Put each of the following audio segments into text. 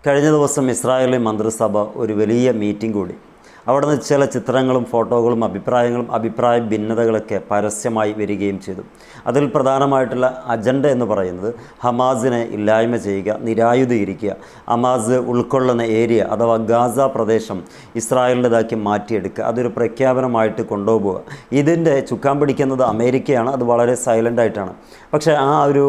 കഴിഞ്ഞ ദിവസം ഇസ്രായേലി മന്ത്രിസഭ ഒരു വലിയ മീറ്റിംഗ് കൂടി. അവിടുന്ന് ചില ചിത്രങ്ങളും ഫോട്ടോകളും അഭിപ്രായ ഭിന്നതകളൊക്കെ പരസ്യമായി വരികയും ചെയ്തു. അതിൽ പ്രധാനമായിട്ടുള്ള അജണ്ട എന്ന് പറയുന്നത് ഹമാസിനെ ഇല്ലായ്മ ചെയ്യുക, നിരായുധീകരിക്കുക, ഹമാസ് ഉൾക്കൊള്ളുന്ന ഏരിയ അഥവാ ഗാസ പ്രദേശം ഇസ്രായേലിൻ്റെതാക്കി മാറ്റിയെടുക്കുക, അതൊരു പ്രഖ്യാപനമായിട്ട് കൊണ്ടുപോവുക. ഇതിൻ്റെ ചുക്കാൻ പിടിക്കുന്നത് അമേരിക്കയാണ്. അത് വളരെ സൈലൻ്റായിട്ടാണ്. പക്ഷേ ആ ഒരു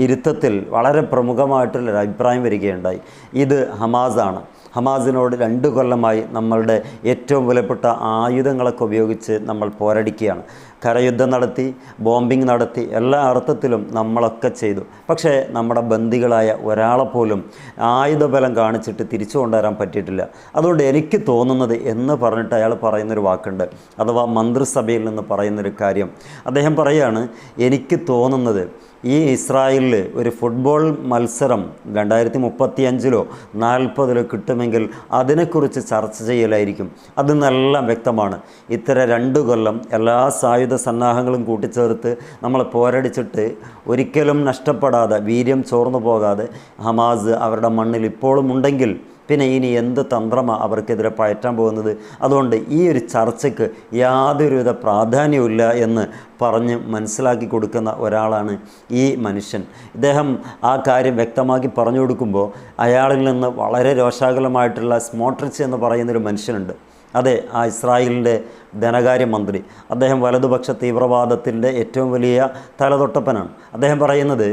ഇരുത്തത്തിൽ വളരെ പ്രമുഖമായിട്ടുള്ളൊരു അഭിപ്രായം വരികയുണ്ടായി. ഇത് ഹമാസാണ്. ഹമാസിനോട് 2 കൊല്ലമായി നമ്മളുടെ ഏറ്റവും വിലപ്പെട്ട ആയുധങ്ങളൊക്കെ ഉപയോഗിച്ച് നമ്മൾ പോരടിക്കുകയാണ്. കരയുദ്ധം നടത്തി, ബോംബിംഗ് നടത്തി, എല്ലാ അർത്ഥത്തിലും നമ്മളൊക്കെ ചെയ്തു. പക്ഷേ നമ്മുടെ ബന്ദികളായ ഒരാളെപ്പോലും ആയുധബലം കാണിച്ചിട്ട് തിരിച്ചു കൊണ്ടുവരാൻ പറ്റിയിട്ടില്ല. അതുകൊണ്ട് എനിക്ക് തോന്നുന്നത് എന്ന് പറഞ്ഞിട്ട് അയാൾ പറയുന്നൊരു വാക്കുണ്ട്, അഥവാ മന്ത്രിസഭയിൽ നിന്ന് പറയുന്നൊരു കാര്യം. അദ്ദേഹം പറയുകയാണ്, എനിക്ക് തോന്നുന്നത് ഈ ഇസ്രായേലിൽ ഒരു ഫുട്ബോൾ മത്സരം 2035-ലോ 40-ലോ കിട്ടുമെങ്കിൽ അതിനെക്കുറിച്ച് ചർച്ച ചെയ്യലായിരിക്കും. അത് നല്ല വ്യക്തമാണ്. ഇത്തരം 2 കൊല്ലം എല്ലാ സായുധ സന്നാഹങ്ങളും കൂട്ടിച്ചേർത്ത് നമ്മൾ പോരടിച്ചിട്ട് ഒരിക്കലും നഷ്ടപ്പെടാതെ, വീര്യം ചോർന്നു പോകാതെ ഹമാസ് അവരുടെ മണ്ണിൽ ഇപ്പോഴും ഉണ്ടെങ്കിൽ പിന്നെ ഇനി എന്ത് തന്ത്രമാണ് അവർക്കെതിരെ പയറ്റാൻ പോകുന്നത്? അതുകൊണ്ട് ഈ ഒരു ചർച്ചയ്ക്ക് യാതൊരുവിധ പ്രാധാന്യമില്ല എന്ന് പറഞ്ഞ് മനസ്സിലാക്കി കൊടുക്കുന്ന ഒരാളാണ് ഈ മനുഷ്യൻ. ഇദ്ദേഹം ആ കാര്യം വ്യക്തമാക്കി പറഞ്ഞു കൊടുക്കുമ്പോൾ അയാളിൽ നിന്ന് വളരെ രോഷാകുലമായിട്ടുള്ള സ്മോട്രിച്ച് എന്ന് പറയുന്നൊരു മനുഷ്യനുണ്ട്. അതെ, ആ ഇസ്രായേലിൻ്റെ ധനകാര്യമന്ത്രി. അദ്ദേഹം വലതുപക്ഷ തീവ്രവാദത്തിൻ്റെ ഏറ്റവും വലിയ തലതൊട്ടപ്പനാണ്. അദ്ദേഹം പറയുന്നത്,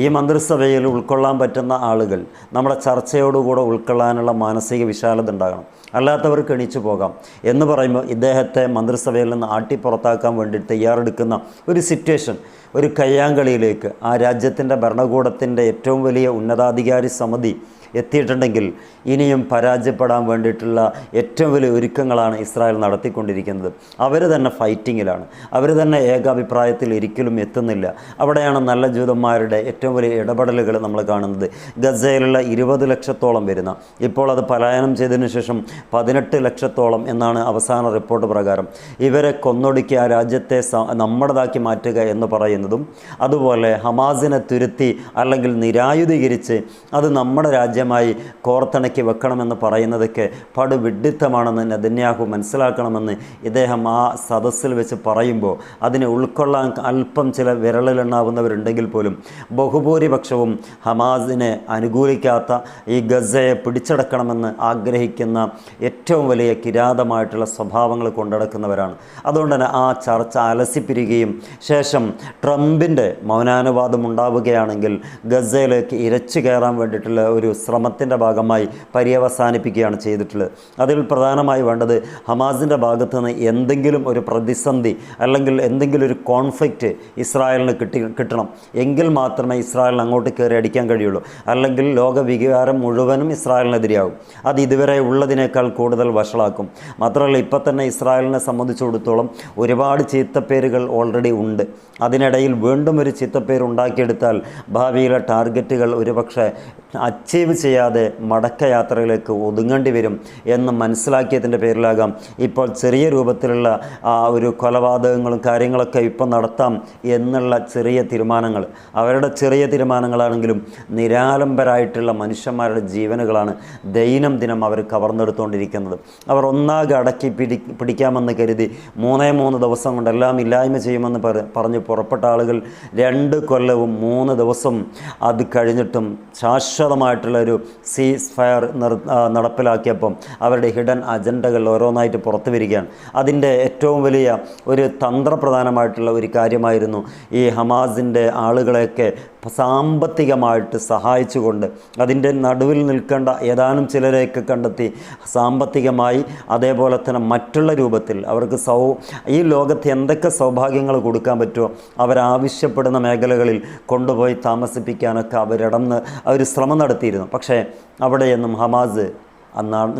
ഈ മന്ത്രിസഭയിൽ ഉൾക്കൊള്ളാൻ പറ്റുന്ന ആളുകൾ നമ്മുടെ ചർച്ചയോടുകൂടെ ഉൾക്കൊള്ളാനുള്ള മാനസിക വിശാലത ഉണ്ടാകണം, അല്ലാത്തവർക്ക് എണീച്ചു പോകാം എന്ന് പറയുമ്പോൾ ഇദ്ദേഹത്തെ മന്ത്രിസഭയിൽ നിന്ന് ആട്ടിപ്പുറത്താക്കാൻ വേണ്ടി തയ്യാറെടുക്കുന്ന ഒരു സിറ്റുവേഷൻ, ഒരു കയ്യാങ്കളിയിലേക്ക് ആ രാജ്യത്തിൻ്റെ ഭരണകൂടത്തിൻ്റെ ഏറ്റവും വലിയ ഉന്നതാധികാരി സമിതി എത്തിയിട്ടുണ്ടെങ്കിൽ ഇനിയും പരാജയപ്പെടാൻ വേണ്ടിയിട്ടുള്ള ഏറ്റവും വലിയ ഒരുക്കങ്ങളാണ് ഇസ്രായേൽ നടത്തിക്കൊണ്ടിരിക്കുന്നത്. അവർ തന്നെ ഫൈറ്റിങ്ങിലാണ്. അവർ തന്നെ ഏകാഭിപ്രായത്തിൽ ഒരിക്കലും എത്തുന്നില്ല. അവിടെയാണ് നല്ല ജൂതന്മാരുടെ ഏറ്റവും വലിയ ഇടപെടലുകൾ നമ്മൾ കാണുന്നത്. ഗസയിലുള്ള 20 ലക്ഷത്തോളം വരുന്ന, ഇപ്പോൾ അത് പലായനം ചെയ്തതിനു ശേഷം 18 ലക്ഷത്തോളം എന്നാണ് അവസാന റിപ്പോർട്ട് പ്രകാരം, ഇവരെ കൊന്നൊടുക്കി ആ രാജ്യത്തെ നമ്മുടേതാക്കി മാറ്റുക എന്ന് പറയുന്നതും, അതുപോലെ ഹമാസിനെ തുരുത്തി അല്ലെങ്കിൽ നിരായുധീകരിച്ച് അത് നമ്മുടെ രാജ്യമായി കോർത്തിണക്കി വെക്കണമെന്ന് പറയുന്നതൊക്കെ പടുവിഡ്ഢിത്തമാണെന്ന് നെതന്യാഹു മനസ്സിലാക്കണമെന്ന് ഇദ്ദേഹം ആ സദസ്സിൽ വെച്ച് പറയുമ്പോൾ അതിനെ ഉൾക്കൊള്ളാൻ അല്പം ചില വിരളിലെണ്ണാവുന്നവരുണ്ടെങ്കിൽ പോലും ബഹുഭൂരിപക്ഷവും ഹമാസിനെ അനുകൂലിക്കാത്ത, ഈ ഗസയെ പിടിച്ചടക്കണമെന്ന് ആഗ്രഹിക്കുന്ന ഏറ്റവും വലിയ കിരാതമായിട്ടുള്ള സ്വഭാവങ്ങൾ കൊണ്ടടക്കുന്നവരാണ്. അതുകൊണ്ട് തന്നെ ആ ചർച്ച അലസിപ്പിരിക്കുകയും ശേഷം ട്രംപിൻ്റെ മൗനാനുവാദം ഉണ്ടാവുകയാണെങ്കിൽ ഗസയിലേക്ക് ഇരച്ചു കയറാൻ വേണ്ടിയിട്ടുള്ള ഒരു ശ്രമത്തിൻ്റെ ഭാഗമായി പര്യവസാനിപ്പിക്കുകയാണ് ചെയ്തിട്ടുള്ളത്. അതിൽ പ്രധാനമായി വേണ്ടത് ഹമാസിൻ്റെ ഭാഗത്ത് നിന്ന് എന്തെങ്കിലും ഒരു പ്രതിസന്ധി അല്ലെങ്കിൽ എന്തെങ്കിലും ഒരു കോൺഫ്ലിക്റ്റ് ഇസ്രായേലിന് കിട്ടണം. എങ്കിൽ മാത്രമേ ഇസ്രായേലിന് അങ്ങോട്ട് കയറി അടിക്കാൻ കഴിയുള്ളൂ. അല്ലെങ്കിൽ ലോക വികാരം മുഴുവനും ഇസ്രായേലിനെതിരെയാകും. അത് ഇതുവരെ ഉള്ളതിനേക്കാൾ കൂടുതൽ വഷളാക്കും. മാത്രമല്ല, ഇപ്പം തന്നെ ഇസ്രായേലിനെ സംബന്ധിച്ചിടത്തോളം ഒരുപാട് ചീത്തപ്പേരുകൾ ഓൾറെഡി ഉണ്ട്. അതിനിടയിൽ വീണ്ടും ഒരു ചീത്തപ്പേര് ഉണ്ടാക്കിയെടുത്താൽ ഭാവിയിലെ ടാർഗറ്റുകൾ ഒരുപക്ഷെ അച്ചീവ് ചെയ്യാതെ മടക്കയാത്രയിലേക്ക് ഒതുങ്ങേണ്ടി വരും എന്ന് മനസ്സിലാക്കിയതിൻ്റെ പേരിലാകാം ഇപ്പോൾ ചെറിയ രൂപത്തിലുള്ള ആ ഒരു കൊലപാതകങ്ങളും കാര്യങ്ങളൊക്കെ ഇപ്പം നടത്താം എന്നുള്ള ചെറിയ തീരുമാനങ്ങൾ. അവരുടെ ചെറിയ തീരുമാനങ്ങളാണെങ്കിലും നിരാലംബരായിട്ടുള്ള മനുഷ്യന്മാരുടെ ജീവനുകളാണ് ദൈനംദിനം അവർ കവർന്നെടുത്തുകൊണ്ടിരിക്കുന്നത്. അവർ ഒന്നാകെ അടക്കി പിടിക്കാമെന്ന് കരുതി 3 ദിവസം കൊണ്ട് എല്ലാം ഇല്ലായ്മ ചെയ്യുമെന്ന് പറഞ്ഞ് പുറപ്പെട്ട ആളുകൾ 2 കൊല്ലവും 3 ദിവസം അത് കഴിഞ്ഞിട്ടും ശാശ്വതമായിട്ടുള്ള ഒരു സീസ് ഫയർ നടപ്പിലാക്കിയപ്പം അവരുടെ ഹിഡൻ അജണ്ടകൾ ഓരോന്നായിട്ട് പുറത്തു വരികയാണ്. അതിൻ്റെ ഏറ്റവും വലിയ ഒരു തന്ത്രപ്രധാനമായിട്ടുള്ള ഒരു കാര്യമായിരുന്നു ഈ ഹമാസിൻ്റെ ആളുകളെയൊക്കെ സാമ്പത്തികമായിട്ട് സഹായിച്ചുകൊണ്ട് അതിൻ്റെ നടുവിൽ നിൽക്കേണ്ട ഏതാനും ചിലരെയൊക്കെ കണ്ടെത്തി സാമ്പത്തികമായി, അതേപോലെ തന്നെ മറ്റുള്ള രൂപത്തിൽ അവർക്ക് ഈ ലോകത്ത് എന്തൊക്കെ സൗഭാഗ്യങ്ങൾ കൊടുക്കാൻ പറ്റുമോ അവരാവശ്യപ്പെടുന്ന മേഖലകളിൽ കൊണ്ടുപോയി താമസിപ്പിക്കാനൊക്കെ അവർ ശ്രമം നടത്തിയിരുന്നു. പക്ഷേ അവിടെയൊന്നും ഹമാസ്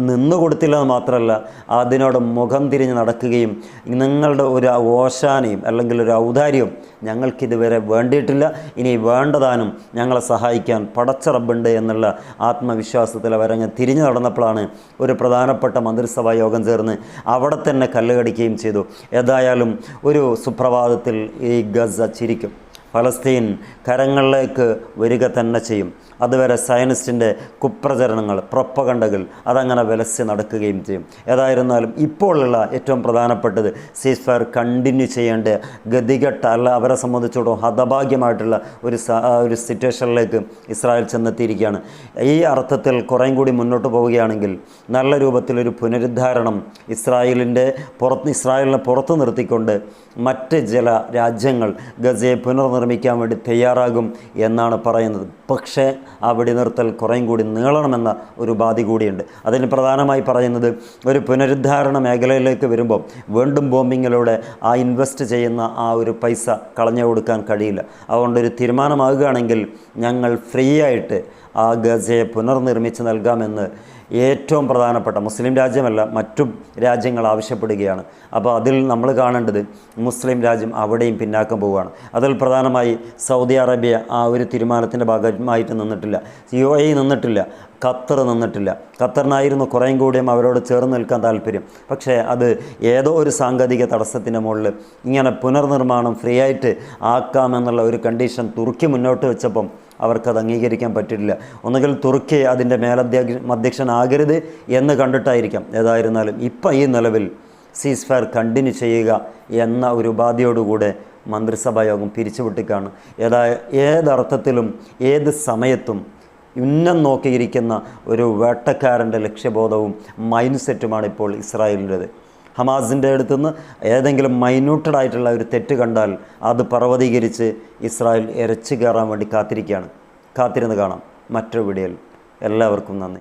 നിന്ന് കൊടുത്തില്ലെന്ന് മാത്രമല്ല, അതിനോട് മുഖം തിരിഞ്ഞ് നടക്കുകയും നിങ്ങളുടെ ഒരു ഓശാനയും അല്ലെങ്കിൽ ഒരു ഔദാര്യവും ഞങ്ങൾക്കിതുവരെ വേണ്ടിയിട്ടില്ല, ഇനി വേണ്ടതാനും ഞങ്ങളെ സഹായിക്കാൻ പടച്ച റബ്ബുണ്ട് എന്നുള്ള ആത്മവിശ്വാസത്തിൽ അവരങ്ങ് തിരിഞ്ഞു നടന്നപ്പോഴാണ് ഒരു പ്രധാനപ്പെട്ട മന്ത്രിസഭാ യോഗം ചേർന്ന് അവിടെ തന്നെ കല്ലുകടിക്കുകയും ചെയ്തു. ഏതായാലും ഒരു സുപ്രഭാതത്തിൽ ഈ ഗസ ചിരിക്കും. ഫലസ്തീൻ കരങ്ങളിലേക്ക് വരിക തന്നെ ചെയ്യും. അതുവരെ സയനിസ്റ്റിൻ്റെ കുപ്രചരണങ്ങൾ, പ്രൊപ്പഗണ്ടകൾ അതങ്ങനെ വിലസി നടക്കുകയും ചെയ്യും. ഏതായിരുന്നാലും ഇപ്പോഴുള്ള ഏറ്റവും പ്രധാനപ്പെട്ടത് സീസ് ഫയർ കണ്ടിന്യൂ ചെയ്യേണ്ട ഗതികെട്ട അല്ല അവരെ സംബന്ധിച്ചിടത്തോളം ഹതഭാഗ്യമായിട്ടുള്ള ഒരു സിറ്റുവേഷനിലേക്ക് ഇസ്രായേൽ ചെന്നെത്തിയിരിക്കുകയാണ്. ഈ അർത്ഥത്തിൽ കുറേയും കൂടി മുന്നോട്ട് പോവുകയാണെങ്കിൽ നല്ല രൂപത്തിലൊരു പുനരുദ്ധാരണം ഇസ്രായേലിനെ പുറത്ത് നിർത്തിക്കൊണ്ട് മറ്റ് ചില രാജ്യങ്ങൾ ഗസയെ പുനർനിർമ്മിക്കാൻ വേണ്ടി തയ്യാറാകും എന്നാണ് പറയുന്നത്. പക്ഷേ ആ വെടിനിർത്തൽ കുറേയും കൂടി നീളണമെന്ന ഒരു ഉപാധി കൂടിയുണ്ട്. അതിന് പ്രധാനമായി പറയുന്നത് ഒരു പുനരുദ്ധാരണ മേഖലയിലേക്ക് വരുമ്പോൾ വീണ്ടും ബോംബിങ്ങിലൂടെ ആ ഇൻവെസ്റ്റ് ചെയ്യുന്ന ആ ഒരു പൈസ കളഞ്ഞു കൊടുക്കാൻ കഴിയില്ല. അതുകൊണ്ടൊരു തീരുമാനമാകുകയാണെങ്കിൽ ഞങ്ങൾ ഫ്രീ ആയിട്ട് ആ ഗസയെ പുനർനിർമ്മിച്ച് നൽകാമെന്ന് ഏറ്റവും പ്രധാനപ്പെട്ട മുസ്ലിം രാജ്യമല്ല മറ്റും രാജ്യങ്ങൾ ആവശ്യപ്പെടുകയാണ്. അപ്പോൾ അതിൽ നമ്മൾ കാണേണ്ടത് മുസ്ലിം രാജ്യം അവിടെയും പിന്നാക്കം പോവുകയാണ്. അതിൽ പ്രധാനമായി സൗദി അറേബ്യ ആ ഒരു തീരുമാനത്തിൻ്റെ ഭാഗമായിട്ട് നിന്നിട്ടില്ല, UAE നിന്നിട്ടില്ല, ഖത്തർ നിന്നിട്ടില്ല. ഖത്തറിനായിരുന്നു കുറേയും കൂടിയും അവരോട് ചേർന്ന് നിൽക്കാൻ താല്പര്യം. പക്ഷേ അത് ഏതോ ഒരു സാങ്കേതിക തടസ്സത്തിൻ്റെ മുകളിൽ ഇങ്ങനെ പുനർനിർമ്മാണം ഫ്രീ ആയിട്ട് ആക്കാമെന്നുള്ള ഒരു കണ്ടീഷൻ തുർക്കി മുന്നോട്ട് വെച്ചപ്പം അവർക്കത് അംഗീകരിക്കാൻ പറ്റില്ല. ഒന്നുകിൽ തുർക്കി അതിൻ്റെ മധ്യക്ഷനാകരുത് എന്ന് കണ്ടിട്ടായിരിക്കാം. ഏതായിരുന്നാലും ഇപ്പം ഈ നിലവിൽ സീസ് ഫയർ കണ്ടിന്യൂ ചെയ്യുക എന്ന ഒരു ഉപാധിയോടുകൂടെ മന്ത്രിസഭാ യോഗം പിരിച്ചുവിട്ടിക്കാണ്. ഏതർത്ഥത്തിലും ഏത് സമയത്തും ഉന്നം നോക്കിയിരിക്കുന്ന ഒരു വേട്ടക്കാരൻ്റെ ലക്ഷ്യബോധവും മൈൻഡ് സെറ്റുമാണ് ഇപ്പോൾ ഇസ്രായേലിൻ്റേത്. ഹമാസിൻ്റെ അടുത്തുനിന്ന് ഏതെങ്കിലും മൈന്യൂട്ടഡായിട്ടുള്ള ഒരു തെറ്റ് കണ്ടാൽ അത് പർവ്വതീകരിച്ച് ഇസ്രായേൽ ഇരച്ചു കയറാൻ വേണ്ടി കാത്തിരിക്കുകയാണ്. കാത്തിരുന്ന് കാണാം മറ്റൊരു വീഡിയോയിൽ. എല്ലാവർക്കും നന്ദി.